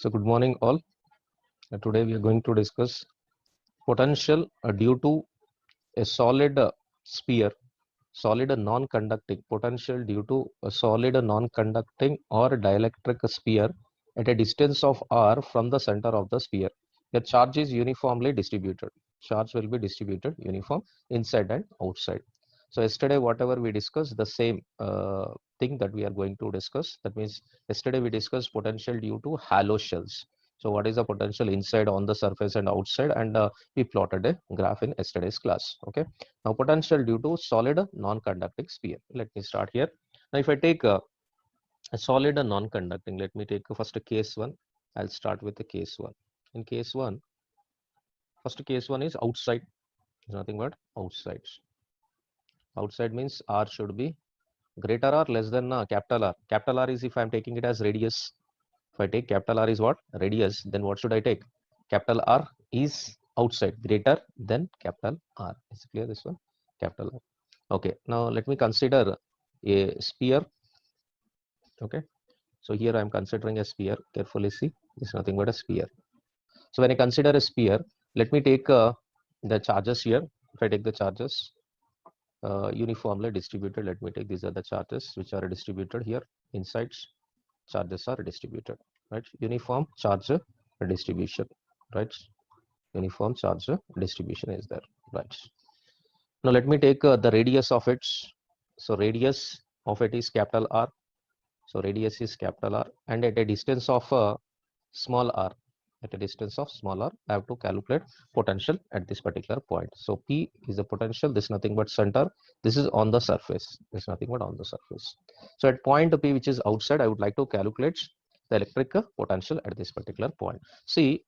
So good morning all. Today we are going to discuss potential due to a solid sphere, solid non-conducting potential due to a solid non-conducting or dielectric sphere at a distance of r from the center of the sphere. The charge is uniformly distributed. Charge will be distributed uniform inside and outside. So yesterday whatever we discussed, the same thing that we are going to discuss. That means yesterday we discussed potential due to hollow shells. So what is the potential inside on the surface and outside, and we plotted a graph in yesterday's class. Okay. Now potential due to solid non-conducting sphere. Let me start here. Now if I take a solid non-conducting, let me take first a case one. I'll start with the case one. In case one, first case one is outside. Nothing but outside. Outside means r should be greater or less than capital R. Capital R is if I'm taking it as radius. If I take capital R is what? Radius, then what should I take? Capital R is outside, greater than capital R. Is it clear this one? Capital R. Okay, now let me consider a sphere. Okay, so here I am considering a sphere. Carefully see, this is nothing but a sphere. So when I consider a sphere, let me take the charges here. If I take the charges uniformly distributed, let me take these are the charges which are distributed here. Inside charges are distributed, right? Uniform charge distribution, right? Uniform charge distribution is there, right? Now let me take the radius of it. So radius of it is capital R. So radius is capital R, and at a distance of small r, at a distance of small r, I have to calculate potential at this particular point. So P is the potential. This is nothing but center. This is on the surface. This is nothing but on the surface. So at point P, which is outside, I would like to calculate the electric potential at this particular point. See,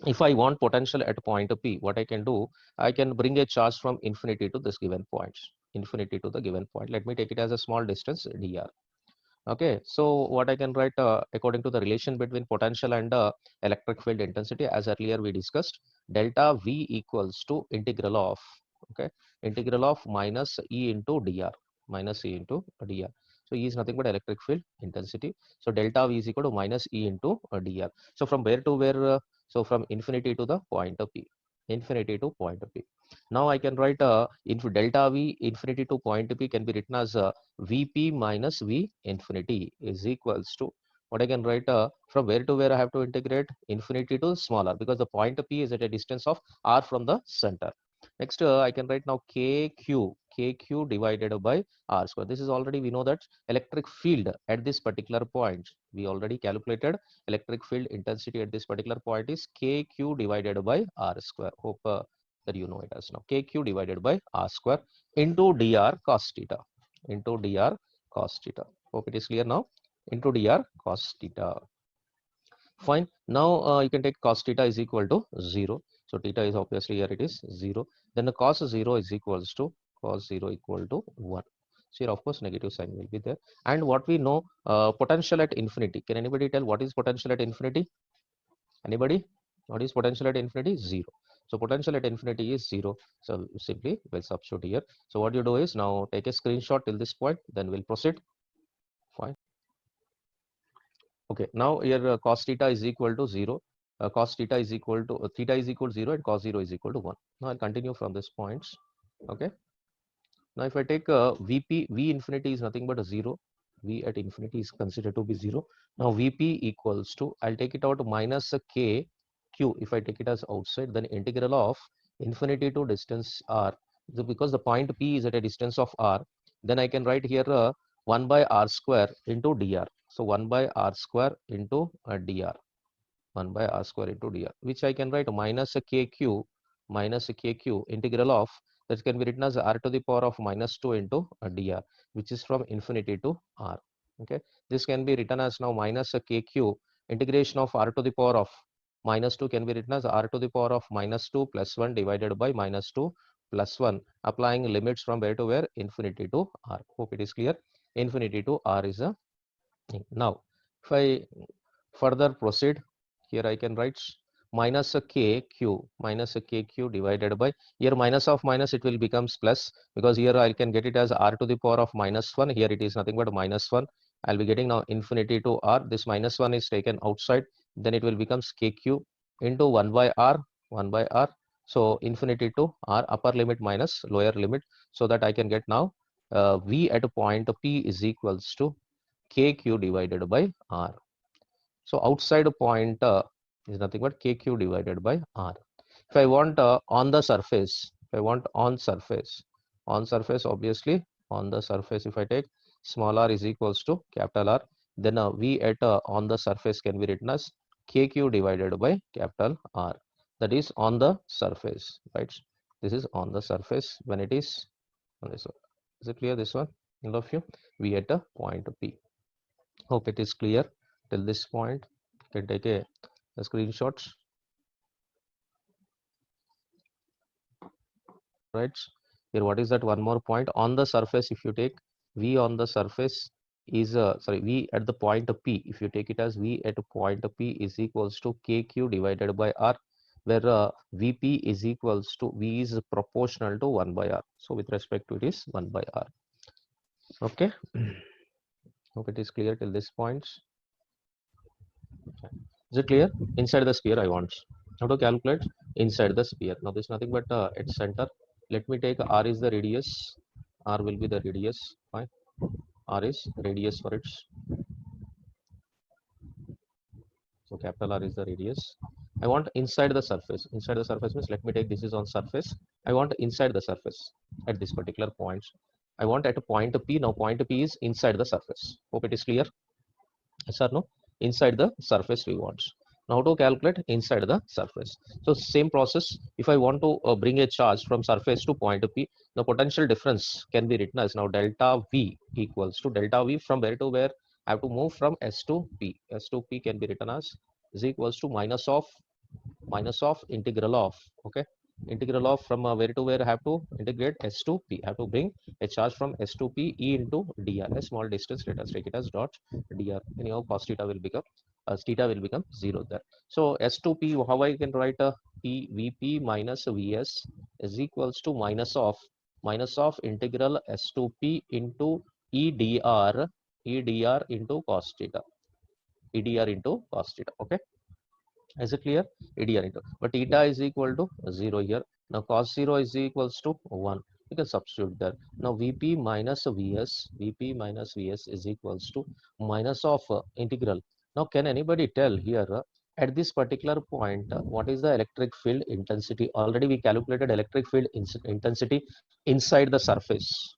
if I want potential at point P, what I can do, I can bring a charge from infinity to this given point. Infinity to the given point. Let me take it as a small distance dr. Okay, so what I can write according to the relation between potential and electric field intensity, as earlier we discussed, delta V equals to integral of, okay, integral of minus E into dr, minus E into dr. So E is nothing but electric field intensity. So delta V is equal to minus E into dr. So from where to where? So from infinity to the point of P, infinity to point of P. Now I can write if delta V infinity to point P can be written as Vp minus V infinity is equals to what I can write from where to where I have to integrate infinity to smaller, because the point P is at a distance of r from the center. Next I can write now kq divided by r square. This is already, we know that electric field at this particular point, we already calculated electric field intensity at this particular point is kq divided by r square. Hope that you know it as now kq divided by r square into dr cos theta, into dr cos theta. Hope it is clear now. Into dr cos theta. Fine. Now you can take cos theta is equal to 0. So theta is obviously here it is 0. Then the cos 0 is equals to cos 0 equal to 1. So here of course negative sign will be there. And what we know, potential at infinity. Can anybody tell what is potential at infinity? Anybody? What is potential at infinity? 0. So potential at infinity is 0. So simply we'll substitute here. So what you do is now take a screenshot till this point, then we'll proceed. Fine. Okay, now here cos theta is equal to 0. Cos theta is equal to theta is equal to 0 and cos 0 is equal to 1. Now I'll continue from this points. Okay. Now if I take Vp, V infinity is nothing but a 0. V at infinity is considered to be 0. Now Vp equals to, I'll take it out minus a k q. If I take it as outside, then integral of infinity to distance r. So because the point P is at a distance of r, then I can write here 1 by r square into dr. So 1 by r square into dr. 1 by r square into dr, which I can write minus a kq, minus a kq integral of, that can be written as r to the power of minus 2 into dr, which is from infinity to r. Okay, this can be written as now minus a kq integration of r to the power of minus 2 can be written as r to the power of minus 2 plus 1 divided by minus 2 plus 1, applying limits from where to where? Infinity to r. Hope it is clear. Infinity to r is a thing. Now if I further proceed, here I can write minus a kq divided by, here minus of minus it will becomes plus, because here I can get it as r to the power of minus 1. Here it is nothing but minus 1, I'll be getting now infinity to r. This minus 1 is taken outside, then it will become kq into 1 by r, 1 by r. So infinity to r, upper limit minus lower limit, so that I can get now v at a point p is equals to kq divided by r. So outside point is nothing but kq divided by r. If I want on the surface, if I want on surface, obviously on the surface, if I take small r is equals to capital R, then v at on the surface can be written as kq divided by capital R. That is on the surface, right? This is on the surface when it is on this one. Is it clear, this one, all of you? V at a point P. Hope it is clear till this point. You can take a screenshot, right? Here, what is that one more point? On the surface, if you take V on the surface is sorry, V at the point P, if you take it as V at point P is equals to KQ divided by R, where VP is equals to V is proportional to 1 by R. So with respect to it is 1 by R. Okay. Hope it is clear till this point. Is it clear? Inside the sphere I want. How to calculate inside the sphere? Now this is nothing but its center. Let me take R is the radius. R will be the radius. Fine. R is radius for its. So capital R is the radius. I want inside the surface. Inside the surface means, let me take this is on surface. I want inside the surface at this particular point. I want at a point P. Now point P is inside the surface. Hope it is clear. Yes or no? Inside the surface we want. Now to calculate inside the surface. So same process. If I want to bring a charge from surface to point P, the potential difference can be written as now delta V equals to delta V from where to where. I have to move from S to P. S to P can be written as is equals to minus of integral of, okay, integral of from where to where I have to integrate S to P. I have to bring a charge from S to P E into dr, a small distance. Let us take it as dot dr. Anyhow, cos theta will become theta will become 0 there. So S to P, how I can write a P Vp minus Vs is equals to minus of integral S to P into EdR into cos theta, EdR into cos theta. Okay. Is it clear? EdR into, but theta is equal to 0 here. Now cos 0 is equals to 1. You can substitute there. Now Vp minus Vs is equals to minus of integral. Now can anybody tell here at this particular point what is the electric field intensity? Already we calculated electric field intensity inside the surface.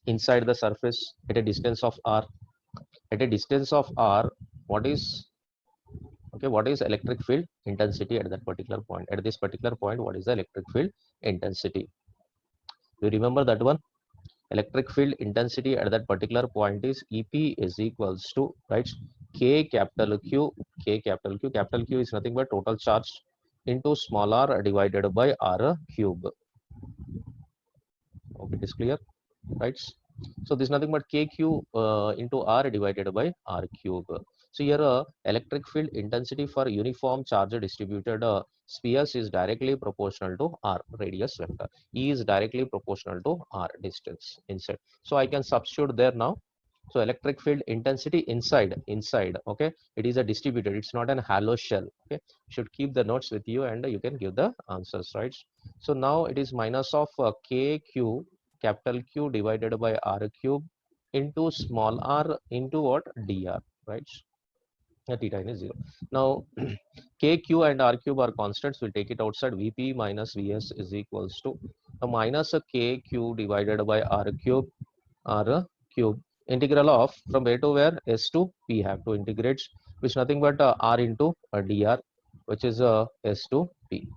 Inside the surface at a distance of r. At a distance of r, what is, okay, what is electric field intensity at that particular point? At this particular point, what is the electric field intensity? Do you remember that one? Electric field intensity at that particular point is EP is equals to, right, K capital Q. Capital Q is nothing but total charge into small r divided by r cube. Okay, it is clear, right? So this is nothing but kq into r divided by r cube. So here electric field intensity for uniform charge distributed spheres is directly proportional to r radius vector. E is directly proportional to r distance inside. So I can substitute there now. So electric field intensity inside, okay, it is a distributed, it's not an hollow shell. Okay, you should keep the notes with you and you can give the answers, right? So now it is minus of kq capital Q divided by r cube into small r into what, dr, right? Theta is 0. Now kq and r cube are constants. We'll take it outside. Vp minus Vs is equals to minus a kq divided by r cube integral of from where to where, S to P have to integrate, which nothing but r into dr, which is S to P.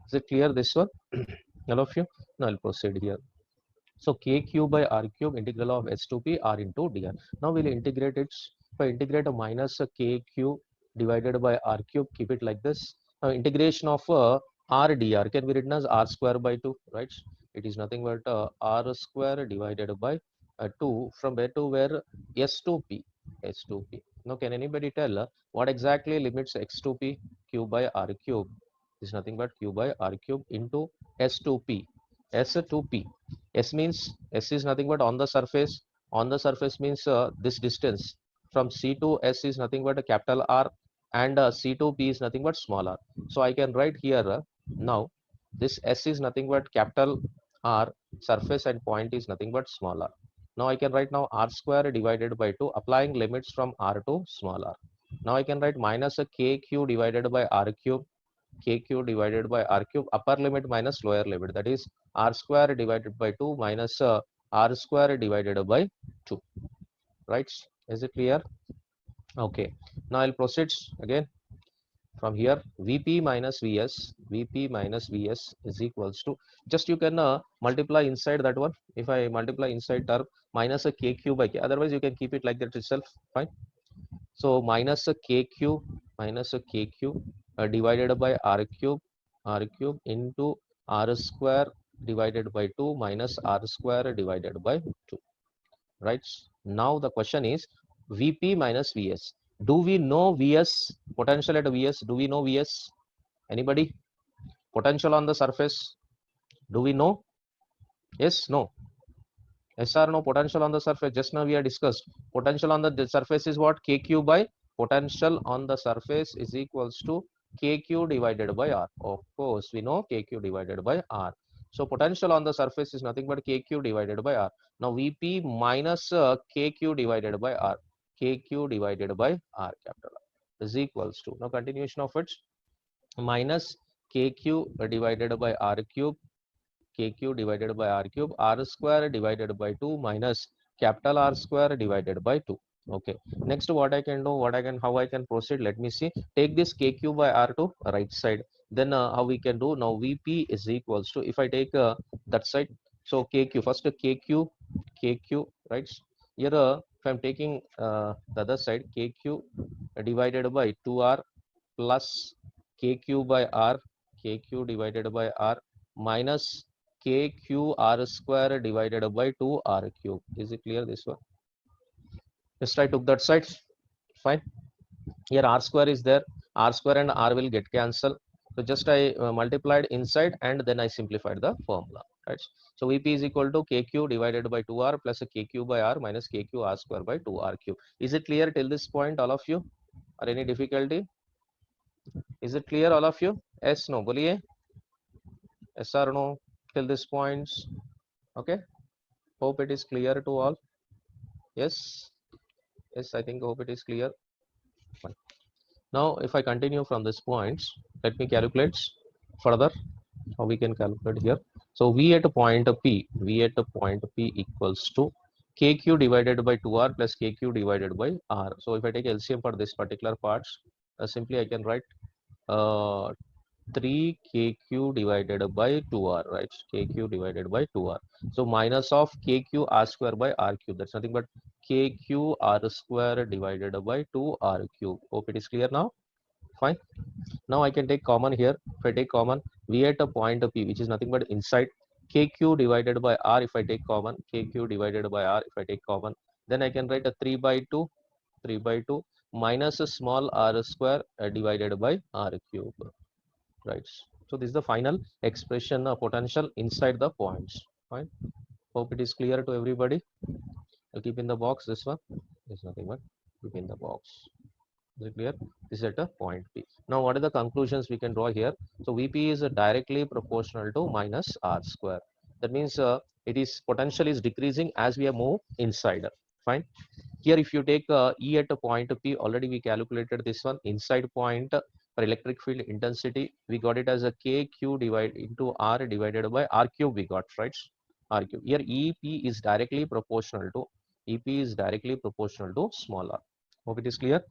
Is it clear, this one? All of you? Now I'll proceed here. So k cube by r cube integral of S to P r into dr. Now we'll integrate it. If I integrate a minus a k cube divided by r cube, keep it like this. Now integration of r dr can be written as r square by 2, right? It is nothing but r square divided by 2 from where to where, S to P. S to P. Now can anybody tell what exactly limits x to P? Cube by r cube is nothing but q by r cube into S to P. S to P. S means S is nothing but on the surface. on the surface means this distance from C to S is nothing but a capital R, and C to P is nothing but small r. So I can write here now this S is nothing but capital R, surface and point is nothing but small r. Now I can write now R square divided by 2, applying limits from R to small r. Now I can write minus a KQ divided by R cube, KQ divided by R cube, upper limit minus lower limit, that is R square divided by 2 minus R square divided by 2, right? Is it clear? Okay, now I'll proceed again from here. Vp minus Vs, Vp minus Vs is equals to, just you can multiply inside that one. If I multiply inside term minus a KQ by K, otherwise you can keep it like that itself, fine. So minus a KQ, minus a KQ divided by R cube into R square divided by 2 minus R square divided by 2, right? Now the question is Vp minus Vs. Do we know Vs, potential at Vs? Do we know Vs? Anybody? Potential on the surface, do we know? Yes, no? Yes or no? Potential on the surface, just now we have discussed. Potential on the surface is what? KQ by potential on the surface is equals to KQ divided by R. Of course, we know KQ divided by R. So potential on the surface is nothing but KQ divided by R. Now Vp minus KQ divided by R. KQ divided by R capital R is equals to, now continuation of it, minus KQ divided by R cube, KQ divided by R cube, R square divided by 2 minus capital R square divided by 2. Okay, next what I can do, how I can proceed, let me see. Take this KQ by R to right side, then how we can do, now Vp is equals to, if I take that side, so KQ, first KQ, right? Here if I'm taking the other side, KQ divided by 2R plus KQ by R, KQ divided by R minus KQ R square divided by 2 R cube. Is it clear this one? Just I took that side, fine. Here R square is there, R square and R will get cancelled. So just I multiplied inside and then I simplified the formula, right? So Vp is equal to KQ divided by 2R plus a KQ by R minus KQ R square by 2 R cube. Is it clear till this point, all of you? Or any difficulty? Is it clear, all of you? Yes, no, boliye. Yes or no till this points? Okay, hope it is clear to all. Yes, yes, I think hope it is clear. Fine. Now if I continue from this points, let me calculate further how we can calculate here. So V at a point P, V at a point P equals to KQ divided by 2R plus KQ divided by R. So if I take LCM for this particular parts, simply I can write 3 KQ divided by 2R, right? KQ divided by 2R. So minus of KQ R square by R cube. That's nothing but KQ R square divided by 2 R cube. Hope it is clear now. Fine. Now I can take common here. If I take common, V at a point P, which is nothing but inside, KQ divided by R. If I take common, KQ divided by R. If I take common, then I can write a 3 by 2 minus a small r square divided by R cube. Right, so this is the final expression of potential inside the points. Fine, hope it is clear to everybody. I'll keep in the box this one. There's nothing but keep in the box. Is it clear? This is at a point P. Now what are the conclusions we can draw here? So Vp is directly proportional to minus R square. That means it is potential is decreasing as we move inside. Fine. Here if you take E at a point P, already we calculated this one inside point for electric field intensity, we got it as a KQ divided into R divided by R cube, we got, right? R cube. Here EP is directly proportional to small r. Hope it is clear.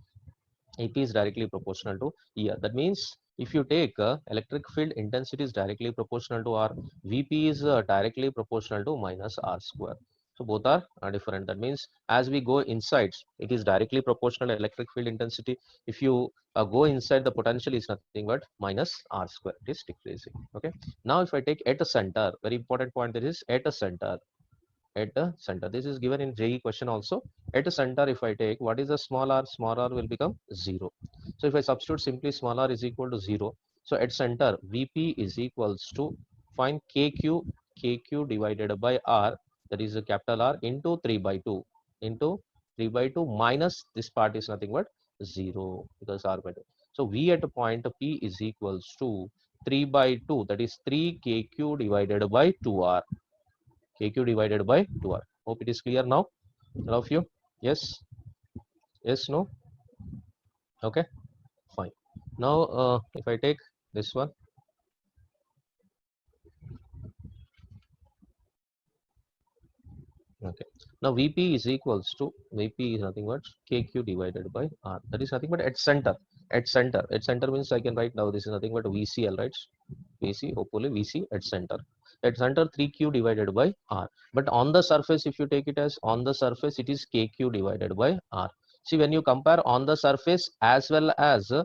EP is directly proportional to ER. That means if you take electric field intensity is directly proportional to R, Vp is directly proportional to minus R square. So both are different. That means as we go inside, it is directly proportional to electric field intensity. If you go inside, the potential is nothing but minus R square. It is decreasing. Okay. Now if I take at a center, very important point, there is at a center. At the center, this is given in JEE question also. At the center, if I take, what is the small r will become 0. So if I substitute simply small r is equal to 0, so at center Vp is equals to, find KQ divided by R, that is a capital R, into 3 by 2. into 3 by 2 minus this part is nothing but 0 because r by 2. So V at point P is equals to 3 by 2, that is 3 kq divided by 2r. Kq divided by 2r. Hope it is clear now, all of you. Yes, yes, no, okay, fine. Now if I take this one, okay, now Vp is equals to, Vp is nothing but kq divided by r, that is nothing but at center. At center means I can write now this is nothing but VCL, right? VC, hopefully VC at center. At center 3q divided by r. But on the surface, if you take it as on the surface, it is kq divided by r. See, when you compare on the surface as well as at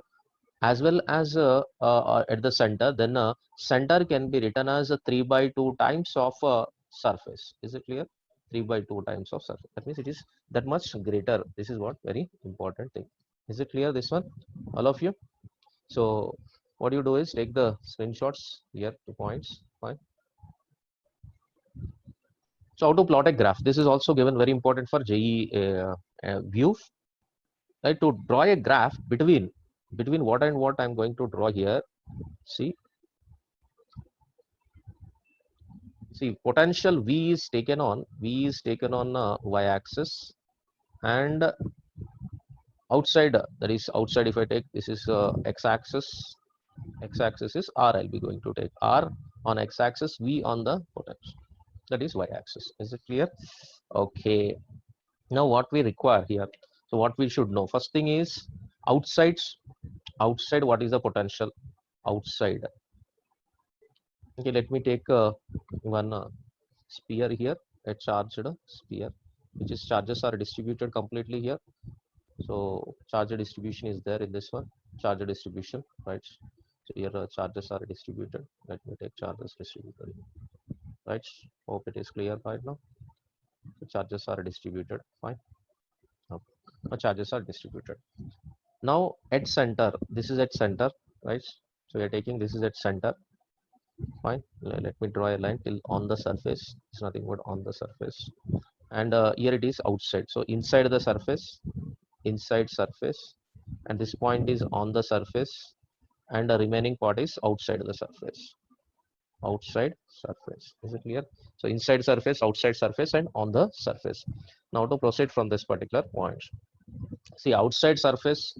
the center, then center can be written as 3 by 2 times of surface. Is it clear? 3 by 2 times of surface. That means it is that much greater. This is what very important thing. Is it clear, this one, all of you? So what you do is take the screenshots here, 2 points. Fine. So how to plot a graph? This is also given, very important for JEE view. Right, to draw a graph between what and what I'm going to draw here. See, potential V is taken on y-axis, and outside, that is outside, if I take this is x-axis is r. I'll be going to take r on x-axis, V on the potential, that is y-axis. Is it clear? Okay, now what we require here, so what we should know, first thing is outside what is the potential outside. Okay, let me take one sphere here, a charged sphere, which is charges are distributed completely here. So charge distribution is there in this one, charge distribution, right? So here charges are distributed. Let me take charges distributed, right? Hope it is clear right now. The charges are distributed, fine. Okay. The charges are distributed. Now at center, this is at center, right? So we are taking this is at center, fine. Let me draw a line till on the surface. It's nothing but on the surface, and here it is outside. So inside the surface, and this point is on the surface, and the remaining part is outside the surface. Outside surface, is it clear? So inside surface, outside surface, and on the surface. Now to proceed from this particular point, see outside surface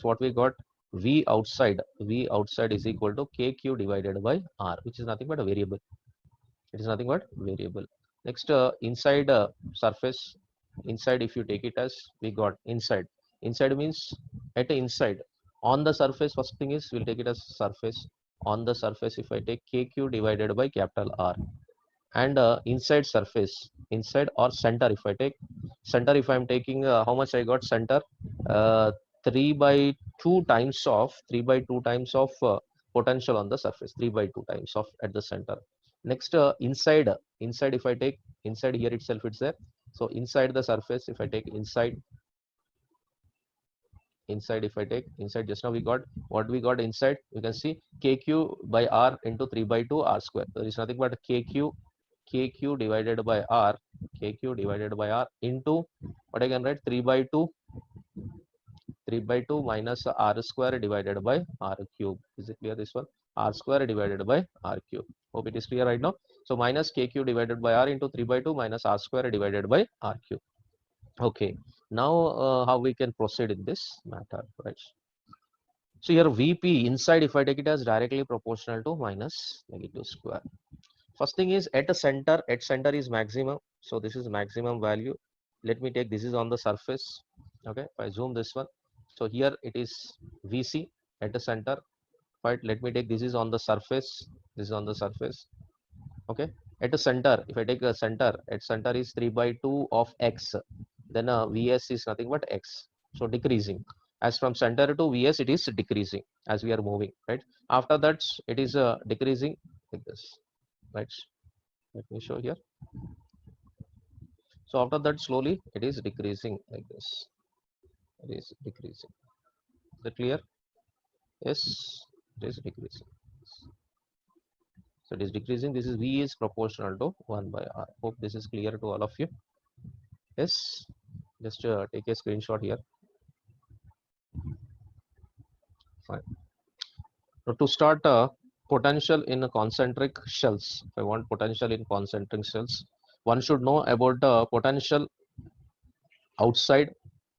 what we got, v outside is equal to kq divided by r, which is nothing but a variable. It is nothing but variable. Next inside surface, inside, if you take it as, we got inside means at inside on the surface, first thing is we'll take it as surface. On the surface, if I take kq divided by capital R, and inside surface, inside or center, if I take center, if I'm taking how much I got center, uh, 3 by 2 times of potential on the surface, 3 by 2 times of at the center. Next inside, if I take inside, here itself it's there. So inside the surface, if I take inside, if I take inside, just now we got what we got inside, you can see kq by r into 3 by 2 r square. There is nothing but kq divided by r, into what I can write, 3 by 2 minus r square divided by r cube. Is it clear, this one? R square divided by r cube. Hope it is clear right now. So minus kq divided by r into 3 by 2 minus r square divided by r cube. Okay, now how we can proceed in this matter, right? So here Vp inside, if I take it as directly proportional to minus negative square. First thing is at center is maximum. So this is maximum value. Let me take, this is on the surface. Okay, if I zoom this one, so here it is Vc at the center. Right, let me take, this is on the surface. This is on the surface. Okay, at the center, if I take a center, at center is 3 by 2 of x, then Vs is nothing but x. So decreasing. As from center to Vs, it is decreasing as we are moving, right? After that, it is decreasing like this, right? Let me show here. So after that, slowly it is decreasing like this. It is decreasing. Is that clear? Yes, it is decreasing. So it is decreasing. This is V is proportional to 1 by R. Hope this is clear to all of you. Yes, just take a screenshot here. Fine. Now to start potential in concentric shells, if I want potential in concentric shells, one should know about potential outside.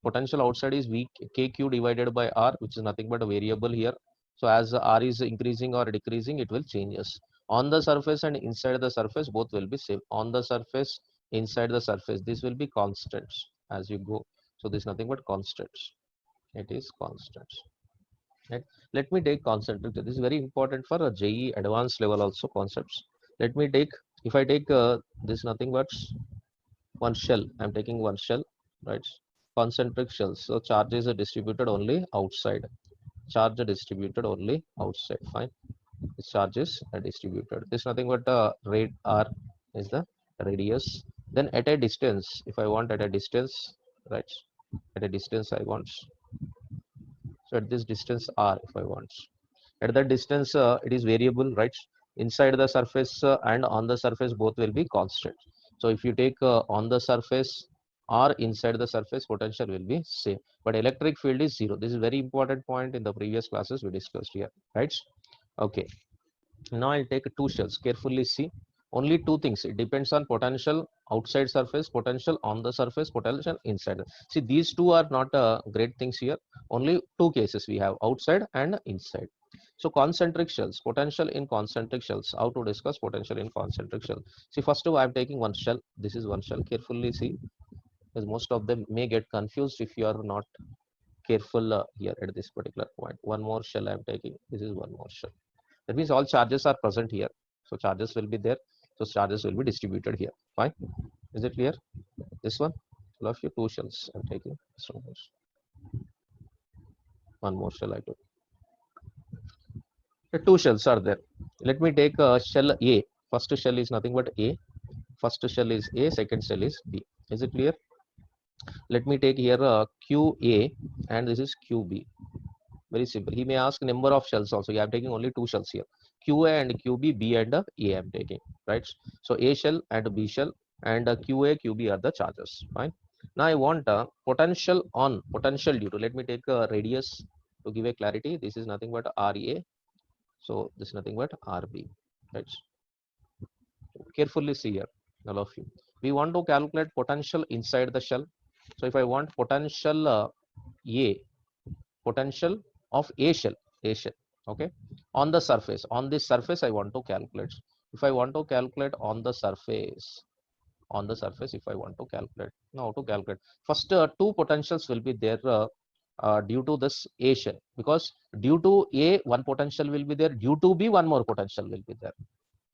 Potential outside is V kq divided by r, which is nothing but a variable here. So as r is increasing or decreasing, it will changes. On the surface and inside the surface, both will be same. On the surface, inside the surface, this will be constants as you go. So this is nothing but constants. It is constants. Right? Let me take concentric. This is very important for a JE advanced level also concepts. Let me take, if I take this nothing but one shell, I'm taking one shell, right? Concentric shells. So charges are distributed only outside. Charge are distributed only outside. Fine. The charges are distributed. This nothing but rad r is the radius. Then at a distance, if I want at a distance, right? At a distance I want. So at this distance r, if I want. At that distance, it is variable, right? Inside the surface and on the surface, both will be constant. So if you take on the surface or inside the surface, potential will be same. But electric field is zero. This is very important point in the previous classes we discussed here, right? Okay. Now I'll take two shells. Carefully see. Only two things. It depends on potential outside surface, potential on the surface, potential inside. See, these two are not great things here. Only two cases we have, outside and inside. So concentric shells, potential in concentric shells. How to discuss potential in concentric shell? See, first of all, I'm taking one shell. This is one shell. Carefully see, because most of them may get confused if you are not careful here at this particular point. One more shell I'm taking. This is one more shell. That means all charges are present here. So charges will be there. So charges will be distributed here. Fine. Is it clear? This one, love you, two shells I'm taking. One more shell I took. The two shells are there. Let me take shell A. First shell is nothing but A. First shell is A. Second shell is B. Is it clear? Let me take here QA and this is QB. Very simple. He may ask number of shells also. I am taking only two shells here. QA and QB, B and A I am taking, right? So A shell and B shell and QA, QB are the charges. Fine. Now I want potential on potential due to. Let me take a radius to give a clarity. This is nothing but RA. So this is nothing but RB, right? Carefully see here, all of you. We want to calculate potential inside the shell. So if I want potential A, potential of A shell, okay, on the surface, on this surface I want to calculate. If I want to calculate on the surface, if I want to calculate, now to calculate, first two potentials will be there due to this A shell, because due to A one potential will be there, due to B one more potential will be there.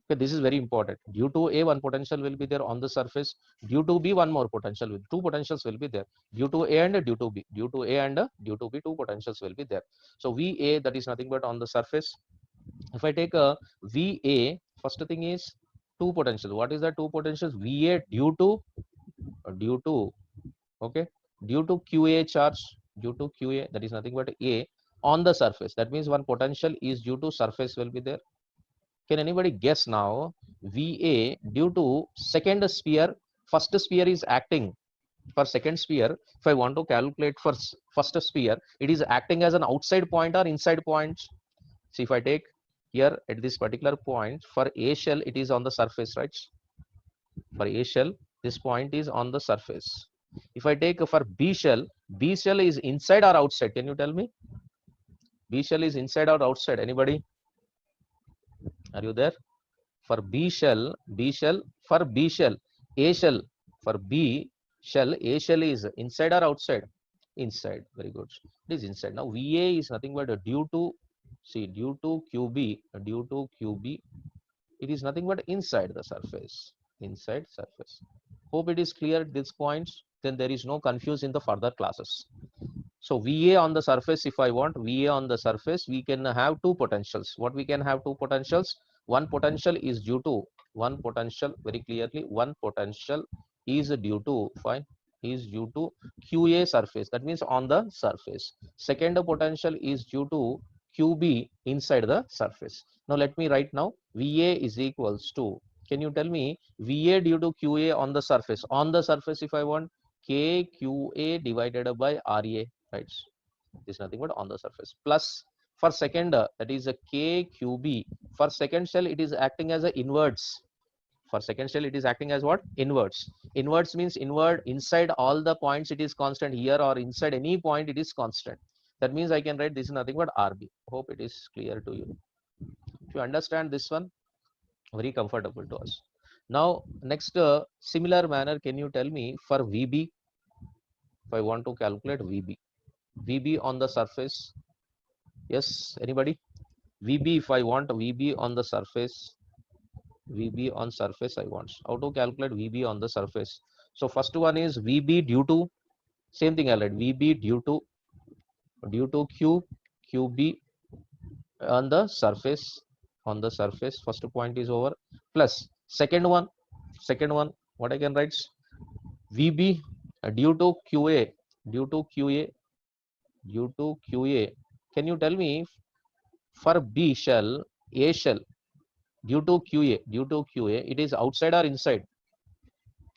Okay, this is very important. Due to A, one potential will be there on the surface. Due to B, one more potential will, two potentials will be there. Due to A and due to B. Due to A and due to B, two potentials will be there. So VA, that is nothing but on the surface. If I take a VA, first thing is two potentials. What is the two potentials? VA due to, okay, due to QA charge, due to QA, that is nothing but A on the surface. That means one potential is due to surface will be there. Can anybody guess now? VA due to second sphere, first sphere is acting for second sphere. If I want to calculate for first sphere, it is acting as an outside point or inside point. See, if I take here at this particular point for A shell, it is on the surface, right? For A shell, this point is on the surface. If I take for B shell is inside or outside? Can you tell me? B shell is inside or outside? Anybody? Are you there? For B shell, for B shell, A shell, for B shell, A shell is inside or outside? Inside. Very good. It is inside. Now VA is nothing but due to, see, due to QB, it is nothing but inside the surface. Inside surface. Hope it is clear at this point. Then there is no confusion in the further classes. So VA on the surface, if I want VA on the surface, we can have two potentials. What we can have two potentials? One potential is due to, one potential, very clearly, one potential is due to, fine, is due to QA surface. That means on the surface. Second potential is due to QB inside the surface. Now let me write now. VA is equals to, can you tell me VA due to QA on the surface? On the surface, if I want, KQA divided by RA, right? This is nothing but on the surface, plus for second, that is a KQB. For second shell, it is acting as a inwards. For second shell, it is acting as what? Inwards. Inwards means inward, inside all the points it is constant here, or inside any point it is constant. That means I can write this is nothing but RB. Hope it is clear to you. If you understand this one, very comfortable to us. Now next, similar manner, can you tell me for VB, if I want to calculate VB on the surface? Yes, anybody? VB, if I want VB on the surface, VB on surface I want. How to calculate VB on the surface? So first one is VB due to, same thing I'll write, VB due to QB on the surface, first point is over, plus second one, what I can write, VB due to QA, due to QA. Can you tell me for B shell, A shell, due to QA, it is outside or inside?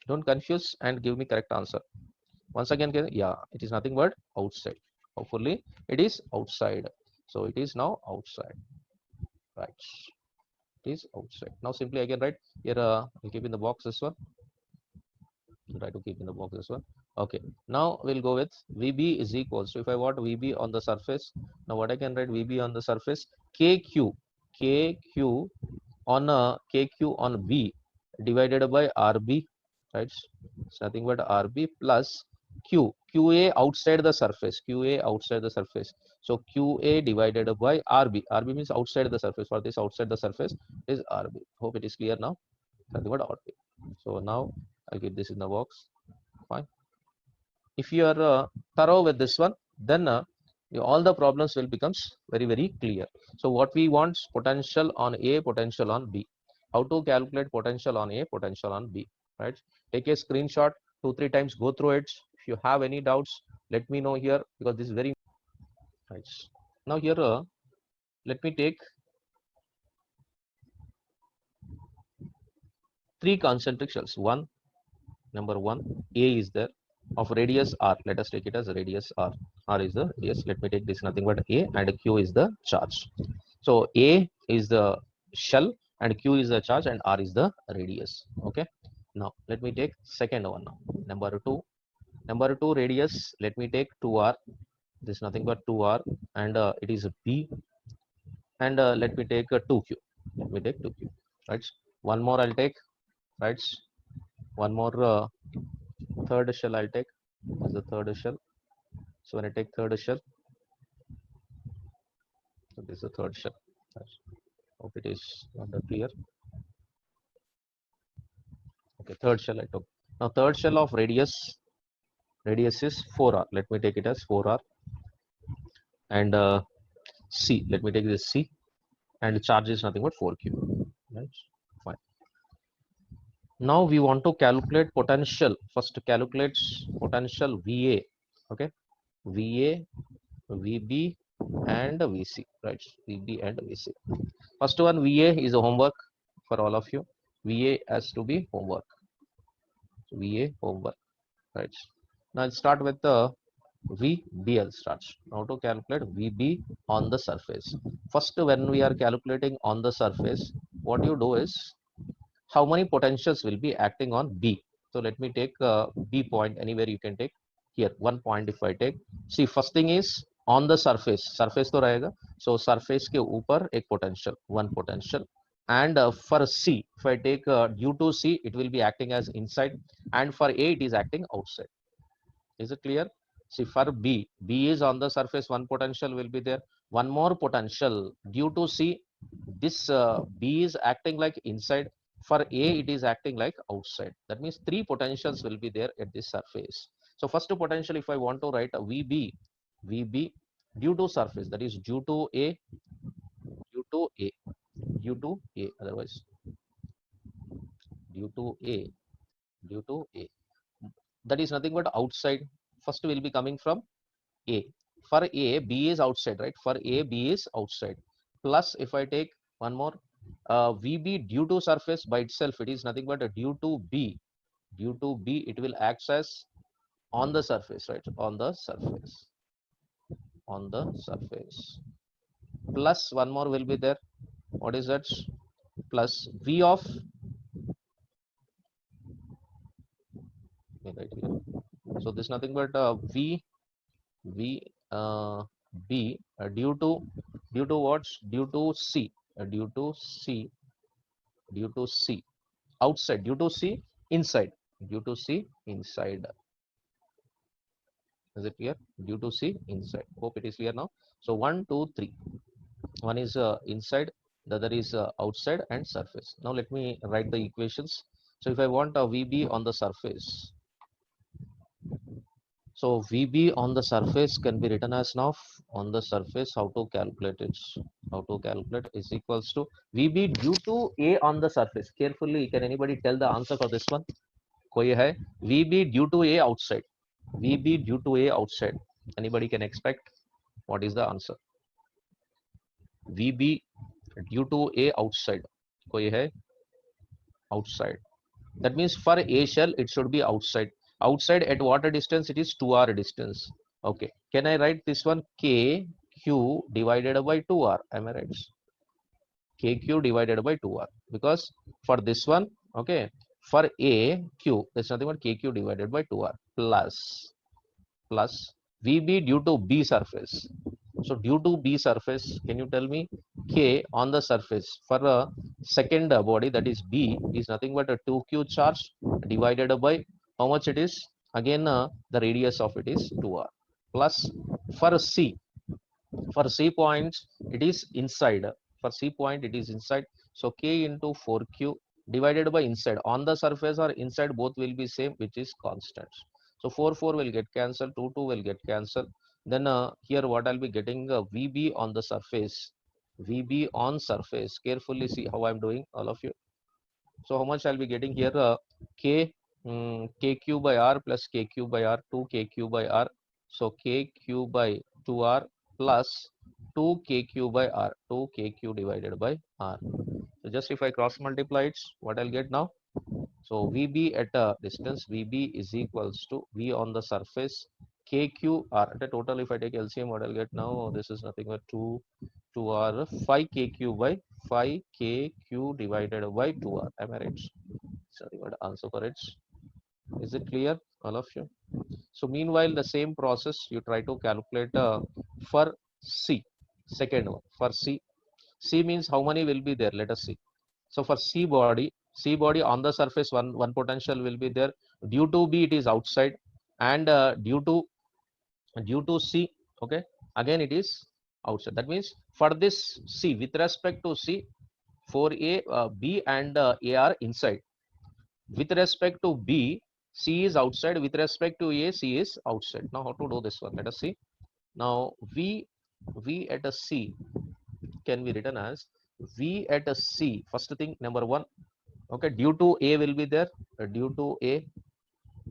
Don't confuse and give me correct answer. Once again, yeah, it is nothing but outside. Hopefully it is outside. So it is now outside, right? It is outside. Now simply I can write here, I'll keep in the box this one. Try to keep in the box this one. Okay, now we'll go with VB is equals to, if I want VB on the surface, now what I can write, VB on the surface, KQ on B divided by RB, right? It's nothing but RB plus QA outside the surface, so QA divided by RB means outside the surface. For this outside the surface is RB. Hope it is clear now. Nothing but RB. So now I'll keep this in the box. Fine. If you are thorough with this one, then all the problems will becomes very clear. So what we want, potential on A, potential on B. How to calculate potential on A, potential on B, right? Take a screenshot, 2-3 times go through it. If you have any doubts, let me know here, because this is very right. Now here, let me take 3 concentric shells. Number 1, A is there, of radius R. Let us take it as radius R. R is the radius. Let me take this nothing but A, and Q is the charge. So A is the shell and Q is the charge and R is the radius. Okay. Now let me take second one now. Number 2 radius. Let me take 2R. This is nothing but 2R, and it is B. And let me take 2Q. Let me take 2Q. Right. One more I'll take. Right. One more third shell I'll take. This is the third shell. So when I take third shell, so this is the third shell. Hope it is under clear. Okay, third shell I took. Now third shell of radius is 4R. Let me take it as 4R. And C. Let me take this C. And charge is nothing but 4Q. Right. Fine. Now we want to calculate potential. First calculate potential VA. Okay. VA, VB and VC. Right. VB and VC. First one, VA is a homework for all of you. VA has to be homework. VA homework. Right. Now I'll start with the VBL starts. Now to calculate VB on the surface. First, when we are calculating on the surface, what you do is, how many potentials will be acting on B. So let me take B point, anywhere you can take. Here 1 point if I take. See, first thing is on the surface तो रहेगा. So surface के ऊपर एक potential, one potential. And for C, if I take due to C, it will be acting as inside, and for A it is acting outside. Is it clear? See, for B is on the surface, one potential will be there. One more potential due to C, this B is acting like inside. For A, it is acting like outside. That means 3 potentials will be there at this surface. So first potential, if I want to write a VB due to surface, that is due to A, otherwise due to A, that is nothing but outside. First will be coming from A. For A, B is outside, right? For A, B is outside. Plus, if I take one more, VB due to surface by itself, it is nothing but due to B. It will act as on the surface, right? On the surface, on the surface. Plus one more will be there. What is that? Plus V of, right here. So this is nothing but V B due to what? Due to C, due to C, due to C outside, due to C inside, due to C inside. Is it clear? Due to C inside. Hope it is clear now. So 1, 2, 3. One is inside, the other is outside and surface. Now let me write the equations. So if I want a VB on the surface, so VB on the surface can be written as now on the surface. How to calculate it? How to calculate is equals to VB due to A on the surface. Carefully, can anybody tell the answer for this one? कोई है? VB due to A outside. VB due to A outside. Anybody can expect? What is the answer? VB due to A outside. कोई है? Outside. That means for A shell, it should be outside. Outside at what a distance? It is 2r distance. Okay. Can I write this one? KQ divided by 2r. Am I right? KQ divided by 2r. Because for this one, okay, for AQ, there's nothing but KQ divided by 2r plus VB due to B surface. So due to B surface, can you tell me K on the surface for a second body, that is B, is nothing but a 2Q charge divided by how much it is? Again, the radius of it is 2r plus for C. For C points, it is inside. For C point, it is inside. So K into 4Q divided by inside. On the surface or inside, both will be same, which is constant. So 4, 4 will get cancelled, 2, 2 will get cancelled. Then here what I'll be getting VB on the surface. VB on surface. Carefully see how I'm doing, all of you. So how much I'll be getting here? KQ by R plus KQ by R, 2 KQ by R. So KQ by 2R plus 2 KQ by R, 2 KQ divided by R. So just if I cross multiply it, what I'll get now? So VB at a distance, VB is equals to V on the surface, KQR. At a total, if I take LCM, what I'll get now? This is nothing but 2R, 5 KQ by 5 KQ divided by 2R. Am I right? Sorry, what answer for it? Is it clear, all of you? So meanwhile, the same process you try to calculate for C. Second one for C. C means how many will be there? Let us see. So for C body on the surface, one potential will be there. Due to B, it is outside, and due to C, okay, again it is outside. That means for this C, with respect to C, for A, B and A are inside. With respect to B, C is outside. With respect to A, C is outside. Now how to do this one? Let us see. Now V at a C can be written as V at a C. First thing, number one, okay, due to A will be there. Due to A,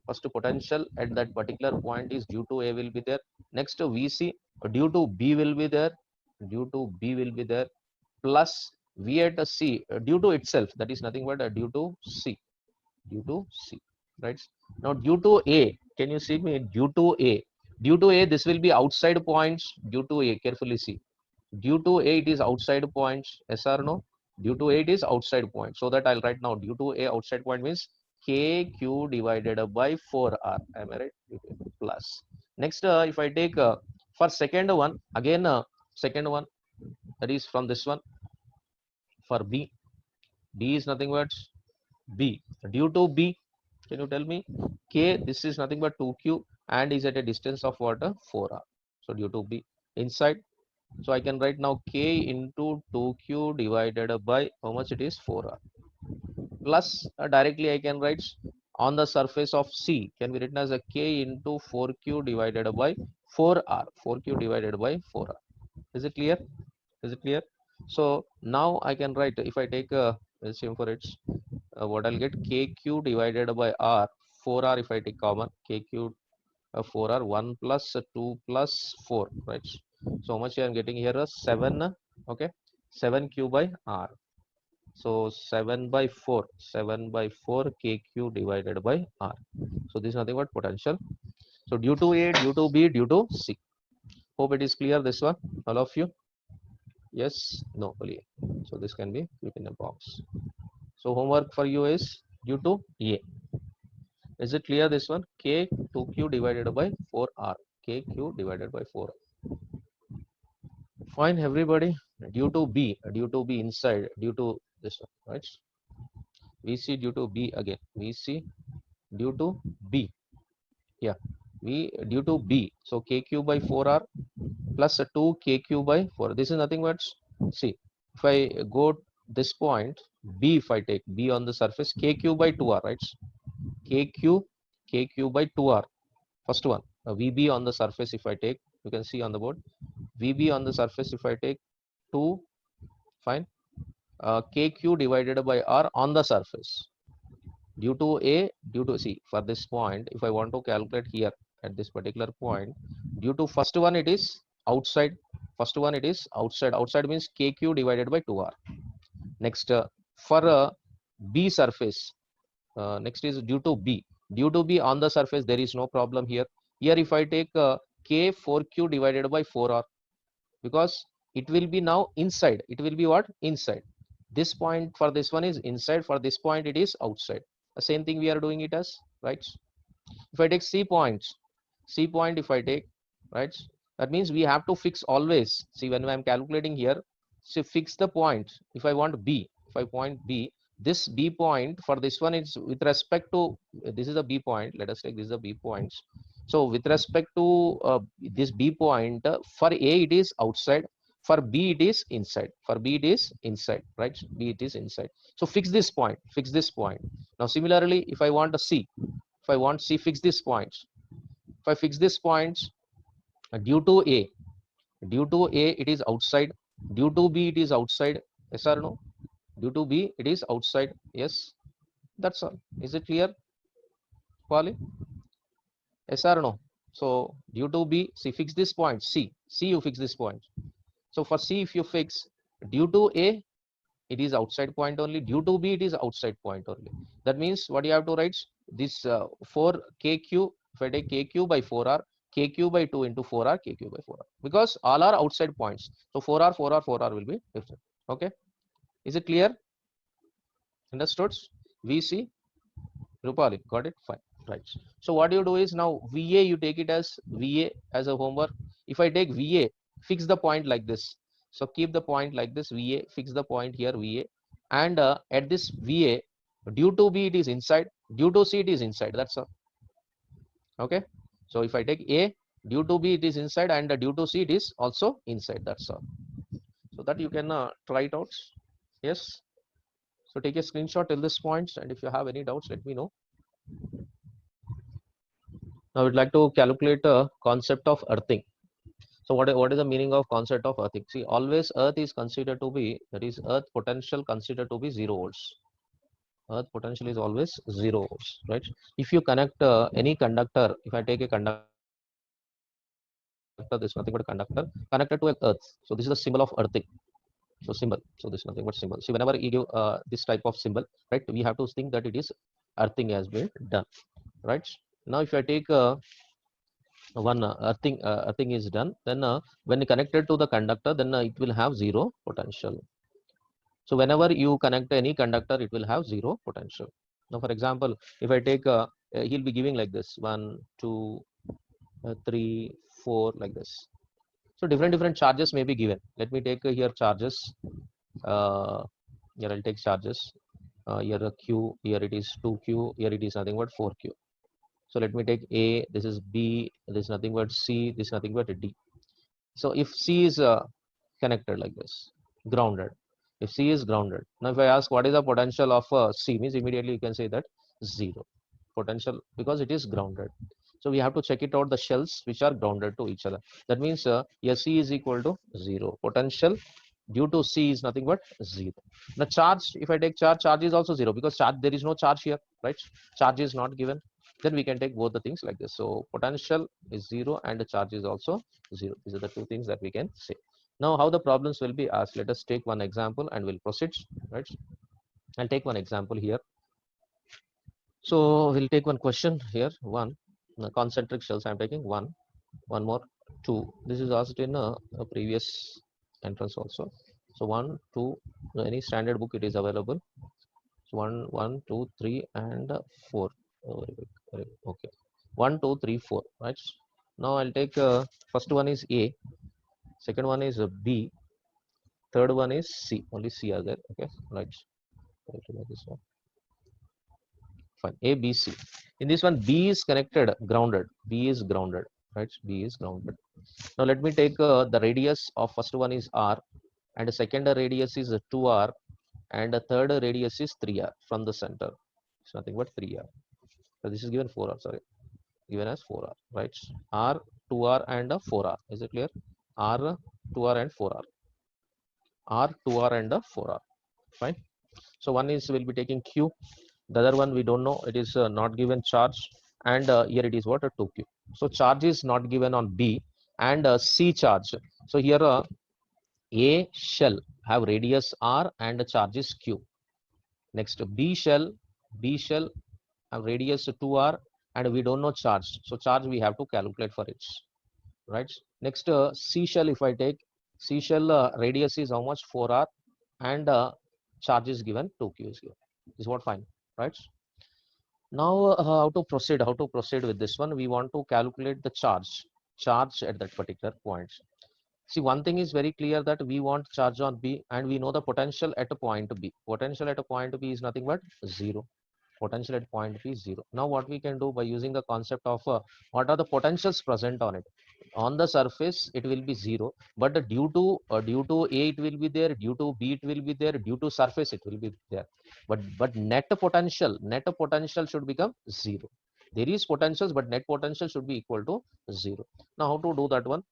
first potential at that particular point is due to A will be there. Next VC, due to B will be there. Due to B will be there. Plus V at a C, due to itself, that is nothing but due to C. Due to C, right? Now due to A, can you see me? Due to A. Due to A, this will be outside points. Due to A, carefully see. Due to A, it is outside points. Yes or no? Due to A, it is outside point. So that I'll write now. Due to A, outside point means KQ divided by 4R. Am I right? Plus. Next, if I take for second one, again, second one, that is from this one. For B, B is nothing but B. Due to B, can you tell me? K, this is nothing but 2Q and is at a distance of what? 4R. So due to B, inside. So I can write now K into 2Q divided by how much it is? 4R. Plus directly I can write on the surface of C can be written as a K into 4Q divided by 4R. 4Q divided by 4R. Is it clear? Is it clear? So now I can write, if I take a LCM for it, what I'll get KQ divided by R, 4R if I take common, KQ 4R, 1 plus 2 plus 4, right? So how much I am getting here? 7, okay, 7Q by R. So 7 by 4 KQ divided by R. So this is nothing but potential. So due to A, due to B, due to C. Hope it is clear, this one, all of you. Yes, no, only A. So this can be kept in a box. So homework for you is due to A. Is it clear, this one? K 2Q divided by 4R. KQ divided by 4R. Fine, everybody. Due to B inside, due to this one, right? VC due to B again. VC due to B. Yeah, V due to B. So KQ by 4R plus 2 KQ by 4. This is nothing but, see, if I go this point, B, if I take B on the surface, KQ by 2R, right? KQ by 2R. First one, VB on the surface, if I take, you can see on the board, VB on the surface, if I take 2, fine, KQ divided by R on the surface. Due to A, due to C, for this point, if I want to calculate here at this particular point, due to first one it is outside, first one it is outside, outside means KQ divided by 2R. Next, for B surface, next is due to B. Due to B on the surface, there is no problem here. Here if I take K 4Q divided by 4R, because it will be now inside, it will be what? Inside. This point for this one is inside, for this point it is outside. The same thing we are doing it as, right? If I take C point if I take, right, that means we have to fix always. See, when I'm calculating here, so fix the point. If I want B, if I point B, this B point for this one is with respect to, this is a B point, let us take this is a B point. So with respect to this B point, for A it is outside, for B it is inside, for B it is inside, right? B it is inside. So fix this point, fix this point. Now similarly, if I want a C, if I want C, fix this point. If I fix this point, due to A it is outside, due to B it is outside, yes or no? Due to B it is outside, yes, that's all. Is it clear, Polly? Yes or no? So due to B, see, fix this point, C you fix this point. So for C, if you fix due to A, it is outside point only, due to B it is outside point only. That means what you have to write, this 4 KQ, if I take KQ by 4R, KQ by 2 into 4R, KQ by 4R, because all are outside points. So 4R, 4R, 4R will be different. Okay, is it clear? Understood? VC, Rupali, got it? Fine, right. So what you do is, now VA, you take it as VA as a homework. If I take VA, fix the point like this. So keep the point like this, VA, fix the point here, VA, and at this VA, due to B it is inside, due to C it is inside, that's all. Okay, so if I take A, due to B it is inside, and due to C it is also inside, that's all. So that you can try it out. Yes, so take a screenshot till this point, and if you have any doubts, let me know. Now I would like to calculate a concept of earthing. So what is the meaning of concept of earthing? See, always earth is considered to be, that is earth potential considered to be 0 volts. Earth potential is always 0 volts, right? If you connect any conductor, if I take a conductor, this is nothing but a conductor connected to earth. So this is the symbol of earthing. So symbol, so this is nothing but symbol. See, whenever you give this type of symbol, right, we have to think that it is earthing has been done, right? Now if I take one earthing is done, then when connected to the conductor, then it will have 0 potential. So whenever you connect any conductor, it will have 0 potential. Now for example, if I take he'll be giving like this 1 2 3 4 like this. So different charges may be given. Let me take here charges. Here I'll take charges. Here a Q, here it is 2Q, here it is nothing but 4Q. So let me take A, this is B, this is nothing but C, this is nothing but D. So if C is connected like this, grounded, if C is grounded, now if I ask what is the potential of C, means immediately you can say that 0 potential, because it is grounded. So we have to check it out, the shells which are grounded to each other. That means here C is equal to 0. Potential due to C is nothing but 0. The charge, if I take charge is also 0, because charge, there is no charge here, right? Charge is not given. Then we can take both the things like this. So potential is 0 and the charge is also 0. These are the two things that we can say. Now how the problems will be asked, let us take one example and we'll proceed, right? I'll take one example here. So we'll take one question here, one. concentric shells. I'm taking one more, two. This is asked in a previous entrance also. So 1, 2, any standard book it is available. So 1, 2, 3, and 4. Oh, very good, very good. Okay, 1, 2, 3, 4. Right. Now I'll take first one is A, second one is B, third one is C. Only C are there. Okay, right. This one. Fine. A, B, C. In this one, B is connected, grounded. B is grounded. Right. B is grounded. Now let me take the radius of first one is R, and the second radius is 2R, and the third radius is 3R from the center. It's nothing but 3R. So this is given 4R. Sorry, given as 4R. Right. R, 2R, and 4R. Is it clear? R, 2R, and 4R. R, 2R, and 4R. Fine. So one is will be taking Q. The other one we don't know. It is not given charge, and here it is what, a 2Q. So charge is not given on B, and C charge. So here A shell have radius R and the charge is Q. Next B shell have radius 2R and we don't know charge. So charge we have to calculate for it. Right. Next C shell, if I take C shell, radius is how much, 4R, and charge is given, 2Q is given. Is what fine. Right. Now how to proceed with this one? We want to calculate the charge at that particular point. See, one thing is very clear, that we want charge on B and we know the potential at a point B. Potential at a point B is nothing but 0. Potential at point B is 0. Now what we can do by using the concept of what are the potentials present on it? On the surface it will be 0, but due to A it will be there, due to B it will be there, due to surface it will be there. But net potential should become 0. There is potentials, but net potential should be equal to 0. Now how to do that one?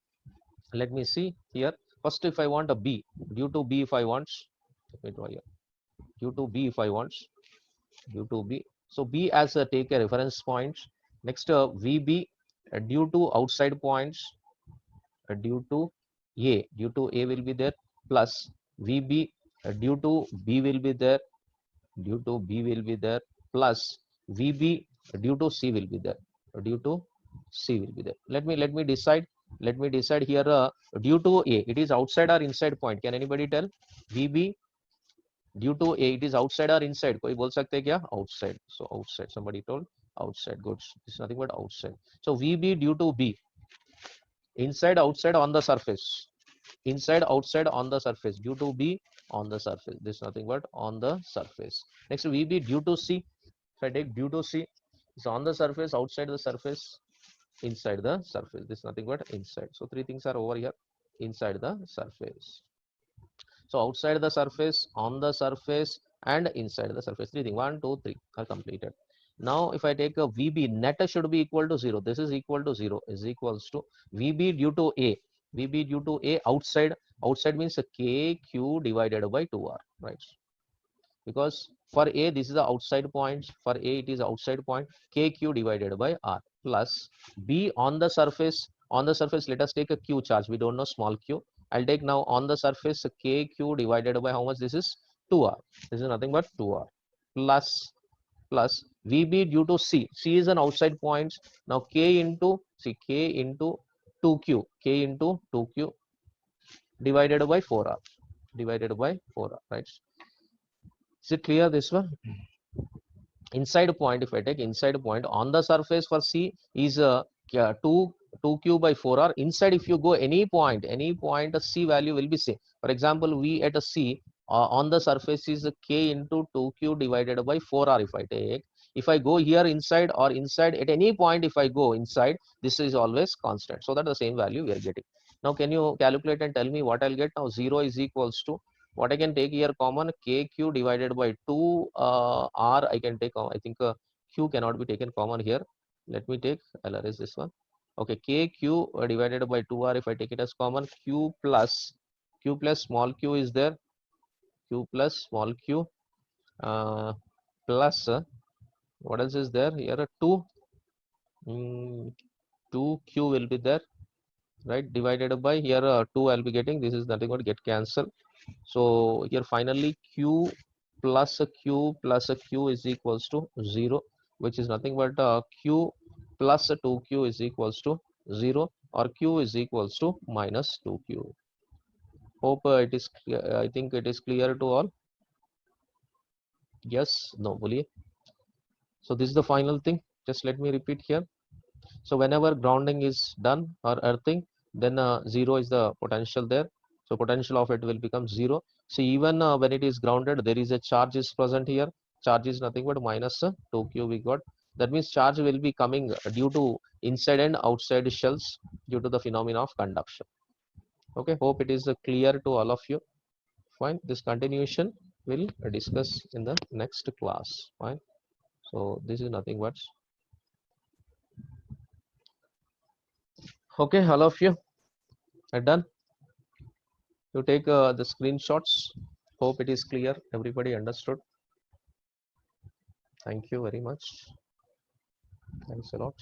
Let me see here. First, if I want a B, due to B, if I want, let me draw here. Due to B, if I want, due to B. So B as a take a reference point. Next, VB due to outside points, due to A will be there, plus VB due to B will be there, plus VB due to C will be there, Let me decide. Here due to A, it is outside or inside point? Can anybody tell? VB due to A, it is outside or inside? कोई बोल सकते हैं क्या? Outside. So outside. Somebody told outside. Good. It's nothing but outside. So VB due to B, inside, outside, on the surface. Inside, outside, on the surface. Due to B, on the surface. This is nothing but on the surface. Next, VB due to C. If I take due to C, it's on the surface, outside the surface, inside the surface. This is nothing but inside. So three things are over here. Inside the surface. So outside the surface, on the surface, and inside the surface. Three things. 1, 2, 3 are completed. Now if I take a VB, net should be equal to 0. This is equal to 0, is equals to VB due to A. VB due to A outside. Outside means KQ divided by 2R. Right. Because for A this is the outside point. For A it is outside point. KQ divided by R, plus B on the surface. On the surface, let us take a Q charge. We don't know small q. I'll take now on the surface KQ divided by how much? This is 2R. This is nothing but 2R, plus VB due to C. C is an outside point. Now K into 2Q. K into 2Q divided by 4R. Right. Is it clear, this one? Inside point, if I take inside point, on the surface for C is 2Q by 4R. Inside, if you go any point, the C value will be same. For example, V at a C on the surface is K into 2Q divided by 4R. If I take, if I go here inside or inside at any point, if I go inside, this is always constant. So that the same value we are getting. Now, can you calculate and tell me what I'll get? Now 0 is equals to what I can take here common, KQ divided by 2 R. I can take, I think Q cannot be taken common here. Let me take, I'll erase this one. Okay, KQ divided by 2R. If I take it as common, Q plus small q is there. Q plus small q plus what else is there here? 2Q will be there, right? Divided by here 2 I'll be getting. This is nothing but get cancel. So here finally Q plus a Q is equals to 0, which is nothing but Q plus 2q is equals to 0 or q is equals to minus 2q. Hope it is clear. I think it is clear to all. Yes, no, boliye. So this is the final thing. Just let me repeat here. So whenever grounding is done or earthing, then 0 is the potential there. So potential of it will become 0. See, even when it is grounded, there is a charge is present here. Charge is nothing but minus 2q we got. That means charge will be coming due to inside and outside shells due to the phenomena of conduction. Okay, hope it is clear to all of you. Fine, this continuation will discuss in the next class. Fine. So this is nothing but okay, all of you are done. You take the screenshots. Hope it is clear. Everybody understood. Thank you very much. Thanks a lot.